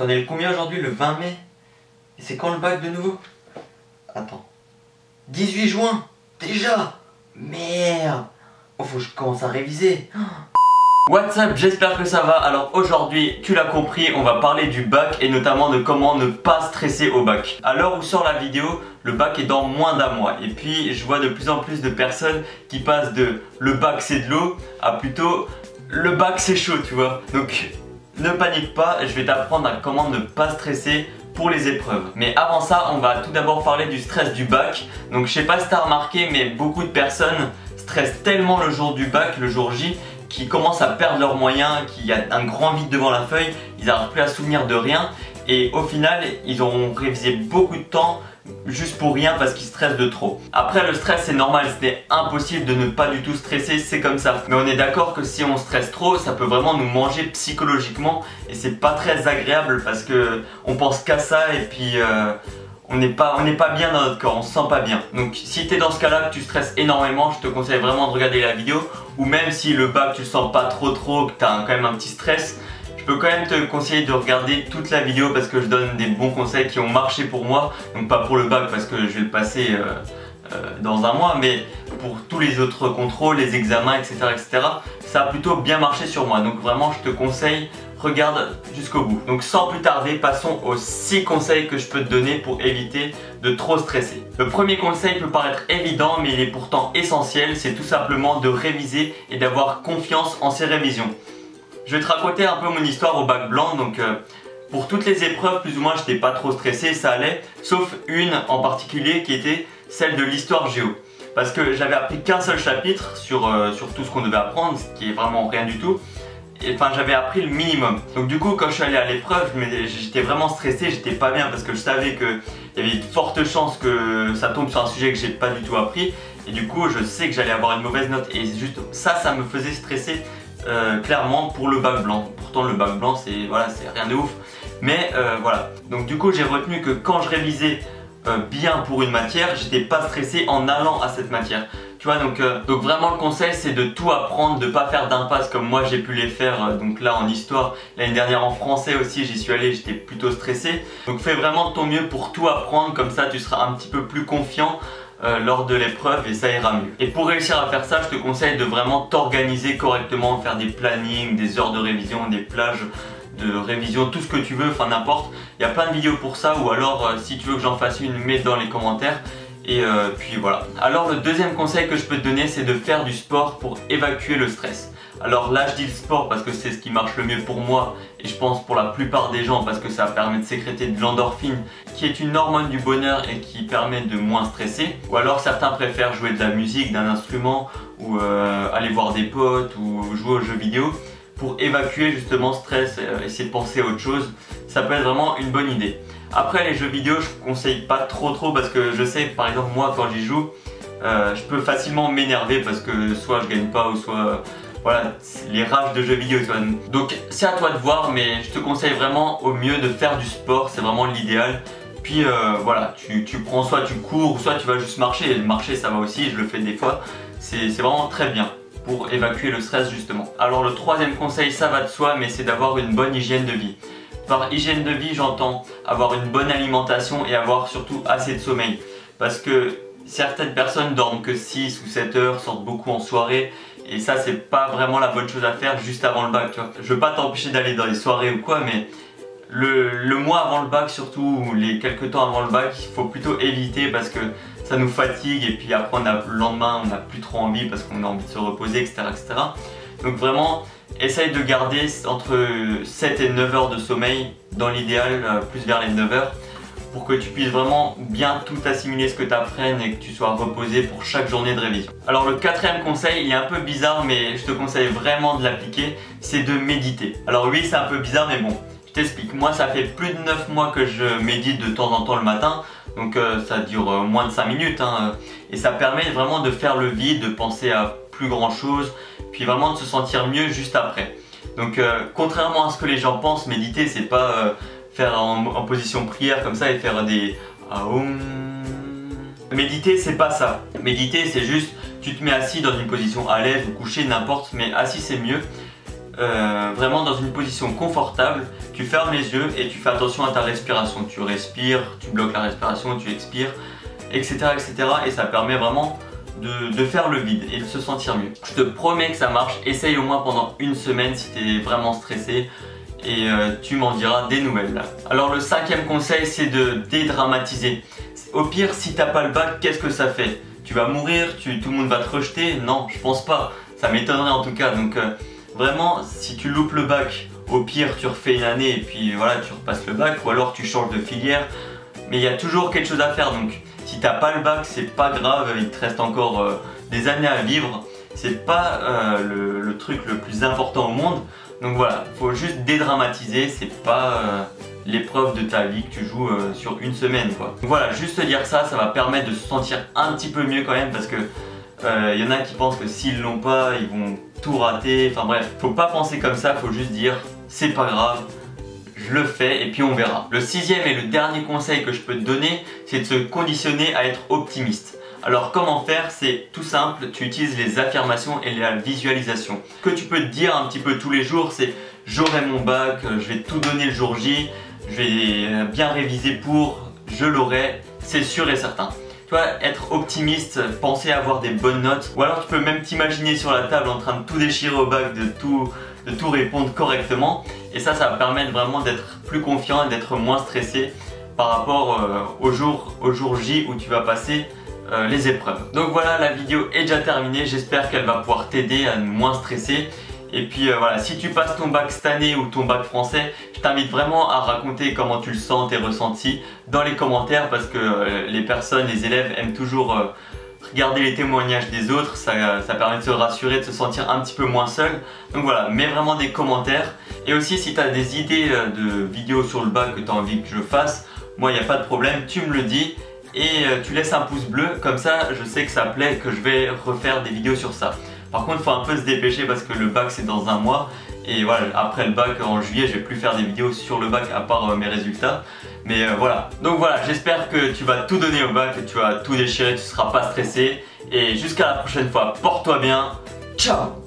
T'en es le combien aujourd'hui? Le 20 mai? Et c'est quand le bac de nouveau? Attends. 18 juin? Déjà? Merde! Oh, faut que je commence à réviser. What's up, j'espère que ça va. Alors aujourd'hui, tu l'as compris, on va parler du bac et notamment de comment ne pas stresser au bac. À l'heure où sort la vidéo, le bac est dans moins d'un mois. Et puis je vois de plus en plus de personnes qui passent de le bac c'est de l'eau à plutôt le bac c'est chaud, tu vois. Donc ne panique pas, je vais t'apprendre à comment ne pas stresser pour les épreuves. Mais avant ça, on va tout d'abord parler du stress du bac. Donc je sais pas si t'as remarqué, mais beaucoup de personnes stressent tellement le jour du bac, le jour J, qui commencent à perdre leurs moyens, qu'il y a un grand vide devant la feuille, ils n'arrivent plus à se souvenir de rien et au final ils ont révisé beaucoup de temps juste pour rien parce qu'ils stressent de trop. Après le stress c'est normal, ce n'est impossible de ne pas du tout stresser, c'est comme ça. Mais on est d'accord que si on stresse trop, ça peut vraiment nous manger psychologiquement et c'est pas très agréable parce que on pense qu'à ça et puis on n'est pas bien dans notre corps, on se sent pas bien. Donc si tu es dans ce cas là, que tu stresses énormément, je te conseille vraiment de regarder la vidéo. Ou même si le bac tu le sens pas trop, que tu as quand même un petit stress, je peux quand même te conseiller de regarder toute la vidéo parce que je donne des bons conseils qui ont marché pour moi. Donc pas pour le bac parce que je vais le passer dans un mois, mais pour tous les autres contrôles, les examens, etc., ça a plutôt bien marché sur moi. Donc vraiment je te conseille, regarde jusqu'au bout. Donc sans plus tarder, passons aux 6 conseils que je peux te donner pour éviter de trop stresser. Le premier conseil peut paraître évident mais il est pourtant essentiel, c'est tout simplement de réviser et d'avoir confiance en ses révisions. Je vais te raconter un peu mon histoire au bac blanc. Donc pour toutes les épreuves plus ou moins j'étais pas trop stressé, ça allait, sauf une en particulier qui était celle de l'histoire géo. Parce que j'avais appris qu'un seul chapitre sur tout ce qu'on devait apprendre, ce qui est vraiment rien du tout. Enfin j'avais appris le minimum. Donc du coup quand je suis allé à l'épreuve, j'étais vraiment stressé, j'étais pas bien parce que je savais qu'il y avait de fortes chances que ça tombe sur un sujet que j'ai pas du tout appris. Et du coup je sais que j'allais avoir une mauvaise note et juste ça me faisait stresser clairement pour le bac blanc. Pourtant le bac blanc c'est voilà, c'est rien de ouf. Mais voilà. Donc du coup j'ai retenu que quand je révisais bien pour une matière, j'étais pas stressé en allant à cette matière. Tu vois, donc vraiment le conseil c'est de tout apprendre, de pas faire d'impasse comme moi j'ai pu les faire donc là en histoire, l'année dernière en français aussi j'y suis allé, j'étais plutôt stressé. Donc fais vraiment de ton mieux pour tout apprendre, comme ça tu seras un petit peu plus confiant lors de l'épreuve et ça ira mieux. Et pour réussir à faire ça, je te conseille de vraiment t'organiser correctement, faire des plannings, des heures de révision, des plages de révision, tout ce que tu veux, enfin n'importe. Il y a plein de vidéos pour ça ou alors si tu veux que j'en fasse une, mets dans les commentaires. Et puis voilà. Alors le deuxième conseil que je peux te donner c'est de faire du sport pour évacuer le stress. Alors là je dis le sport parce que c'est ce qui marche le mieux pour moi et je pense pour la plupart des gens parce que ça permet de sécréter de l'endorphine qui est une hormone du bonheur et qui permet de moins stresser. Ou alors certains préfèrent jouer de la musique, d'un instrument ou aller voir des potes ou jouer aux jeux vidéo pour évacuer justement stress, essayer de penser à autre chose. Ça peut être vraiment une bonne idée. Après les jeux vidéo je conseille pas trop parce que je sais par exemple moi quand j'y joue je peux facilement m'énerver parce que soit je gagne pas ou soit voilà les rages de jeux vidéo tu vois. Donc c'est à toi de voir mais je te conseille vraiment au mieux de faire du sport, c'est vraiment l'idéal. Puis voilà tu prends soit tu cours soit tu vas juste marcher, et marcher ça va aussi, je le fais des fois, c'est vraiment très bien pour évacuer le stress justement. Alors le troisième conseil ça va de soi mais c'est d'avoir une bonne hygiène de vie. Par hygiène de vie, j'entends avoir une bonne alimentation et avoir surtout assez de sommeil. Parce que certaines personnes dorment que 6 ou 7 heures, sortent beaucoup en soirée. Et ça, c'est pas vraiment la bonne chose à faire juste avant le bac. Tu vois. Je veux pas t'empêcher d'aller dans les soirées ou quoi, mais le mois avant le bac, surtout, ou les quelques temps avant le bac, il faut plutôt éviter parce que ça nous fatigue. Et puis après, le lendemain, on n'a plus trop envie parce qu'on a envie de se reposer, etc. Donc vraiment, essaye de garder entre 7 et 9 heures de sommeil dans l'idéal, plus vers les 9 heures pour que tu puisses vraiment bien tout assimiler ce que tu apprennes et que tu sois reposé pour chaque journée de révision. Alors le quatrième conseil, il est un peu bizarre mais je te conseille vraiment de l'appliquer, c'est de méditer. Alors oui c'est un peu bizarre mais bon, je t'explique. Moi ça fait plus de 9 mois que je médite de temps en temps le matin. Donc ça dure moins de 5 minutes hein, et ça permet vraiment de faire le vide, de penser à plus grand chose, puis vraiment de se sentir mieux juste après. Donc contrairement à ce que les gens pensent, méditer c'est pas faire en position prière comme ça et faire des méditer c'est pas ça. Méditer c'est juste tu te mets assis dans une position à l'aise ou couché n'importe, mais assis c'est mieux. vraiment dans une position confortable, tu fermes les yeux et tu fais attention à ta respiration. Tu respires, tu bloques la respiration, tu expires, etc. etc. et ça permet vraiment de faire le vide et de se sentir mieux. Je te promets que ça marche, essaye au moins pendant une semaine si tu es vraiment stressé et tu m'en diras des nouvelles là. Alors le 5e conseil, c'est de dédramatiser. Au pire, si t'as pas le bac, qu'est-ce que ça fait? Tu vas mourir, tout le monde va te rejeter? Non, je pense pas, ça m'étonnerait en tout cas. Donc vraiment, si tu loupes le bac, au pire tu refais une année et puis voilà, tu repasses le bac, ou alors tu changes de filière, mais il y a toujours quelque chose à faire. Donc si t'as pas le bac, c'est pas grave, il te reste encore des années à vivre, c'est pas le truc le plus important au monde. Donc voilà, faut juste dédramatiser, c'est pas l'épreuve de ta vie que tu joues sur une semaine quoi. Donc voilà, juste te dire ça, ça va permettre de se sentir un petit peu mieux quand même, parce que y en a qui pensent que s'ils l'ont pas, ils vont tout rater, enfin bref, faut pas penser comme ça, faut juste dire c'est pas grave, je le fais et puis on verra. Le 6e et le dernier conseil que je peux te donner, c'est de se conditionner à être optimiste. Alors comment faire? C'est tout simple, tu utilises les affirmations et la visualisation. Ce que tu peux te dire un petit peu tous les jours, c'est j'aurai mon bac, je vais tout donner le jour J, je vais bien réviser pour, je l'aurai, c'est sûr et certain. Tu vois, être optimiste, penser à avoir des bonnes notes, ou alors tu peux même t'imaginer sur la table en train de tout déchirer au bac, de tout répondre correctement, et ça va permettre vraiment d'être plus confiant et d'être moins stressé par rapport au jour J où tu vas passer les épreuves. Donc voilà, la vidéo est déjà terminée, j'espère qu'elle va pouvoir t'aider à moins stresser. Et puis voilà, si tu passes ton bac cette année ou ton bac français, je t'invite vraiment à raconter comment tu le sens, tes ressentis dans les commentaires, parce que les personnes, les élèves aiment toujours regarder les témoignages des autres, ça permet de se rassurer, de se sentir un petit peu moins seul. Donc voilà, mets vraiment des commentaires. Et aussi si tu as des idées de vidéos sur le bac que tu as envie que je fasse, moi il n'y a pas de problème, tu me le dis. Et tu laisses un pouce bleu, comme ça je sais que ça plaît, que je vais refaire des vidéos sur ça. Par contre il faut un peu se dépêcher parce que le bac c'est dans un mois. Et voilà, après le bac en juillet je vais plus faire des vidéos sur le bac à part mes résultats. Mais voilà, donc voilà, j'espère que tu vas tout donner au bac, que tu vas tout déchirer, tu ne seras pas stressé. Et jusqu'à la prochaine fois, porte-toi bien, ciao.